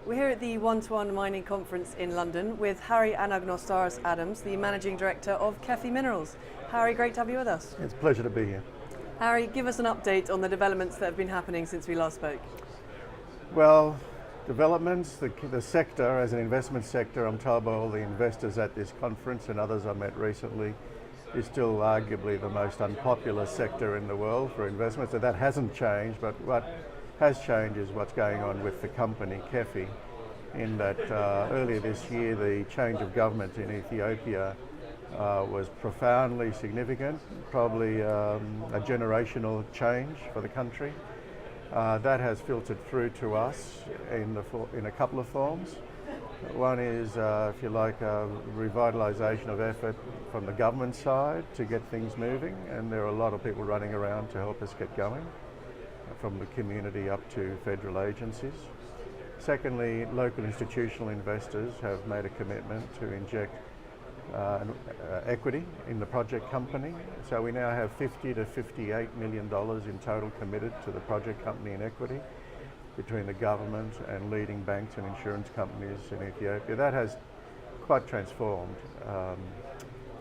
We're here at the One-to-One Mining Conference in London with Harry Anagnostaras Adams, the Managing Director of KEFI Minerals. Harry, great to have you with us. It's a pleasure to be here. Harry, give us an update on the developments that have been happening since we last spoke. Well, developments, the sector as an investment sector, I'm told by all the investors at this conference and others I met recently, is still arguably the most unpopular sector in the world for investments. So that hasn't changed, but what has changed is what's going on with the company KEFI, in that earlier this year the change of government in Ethiopia was profoundly significant, probably a generational change for the country. That has filtered through to us in a couple of forms. One is, if you like, a revitalisation of effort from the government side to get things moving, and there are a lot of people running around to help us get going, from the community up to federal agencies. Secondly, local institutional investors have made a commitment to inject equity in the project company. So we now have $50 to $58 million in total committed to the project company in equity between the government and leading banks and insurance companies in Ethiopia. That has quite transformed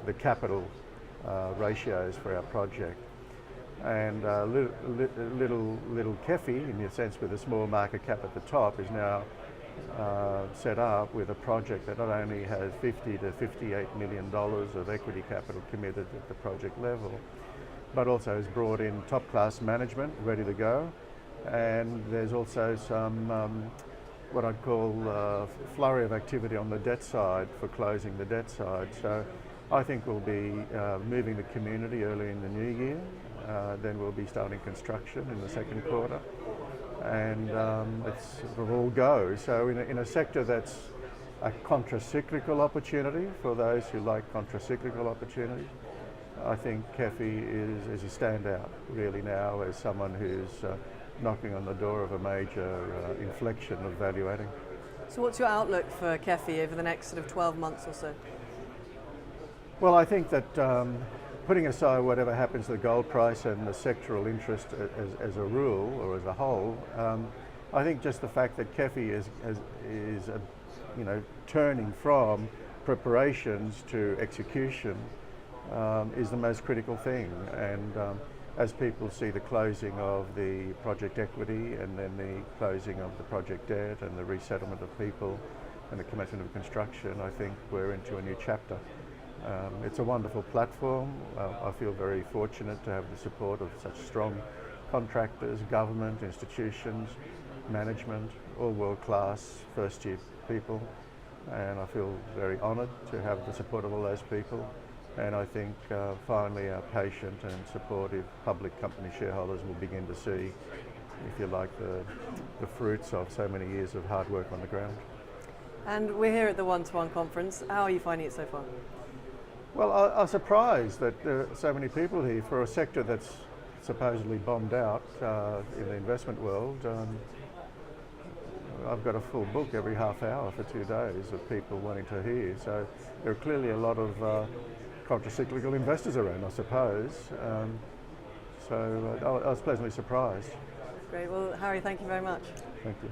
the capital ratios for our project. And little KEFI, in a sense with a small market cap at the top, is now set up with a project that not only has $50 to $58 million of equity capital committed at the project level, but also has brought in top-class management ready to go. And there's also some what I'd call flurry of activity on the debt side for closing the debt side. So I think we'll be moving the community early in the new year. Then we'll be starting construction in the second quarter, and it'll all go. So in a sector that's a contra-cyclical opportunity for those who like contra-cyclical opportunities, I think KEFI is a standout really now as someone who's knocking on the door of a major inflection of value adding. So what's your outlook for KEFI over the next sort of 12 months or so? Well, I think that putting aside whatever happens to the gold price and the sectoral interest as a rule or as a whole, I think just the fact that KEFI is turning from preparations to execution is the most critical thing. And as people see the closing of the project equity and then the closing of the project debt and the resettlement of people and the commencement of construction, I think we're into a new chapter. It's a wonderful platform. I feel very fortunate to have the support of such strong contractors, government, institutions, management, all world-class first-year people, and I feel very honoured to have the support of all those people. And I think finally our patient and supportive public company shareholders will begin to see, if you like, the fruits of so many years of hard work on the ground. And we're here at the One-to-One Conference. How are you finding it so far? Well, I was surprised that there are so many people here for a sector that's supposedly bombed out in the investment world. I've got a full book every half hour for 2 days of people wanting to hear. So there are clearly a lot of contra-cyclical investors around, I suppose. So I was pleasantly surprised. Great. Well, Harry, thank you very much. Thank you.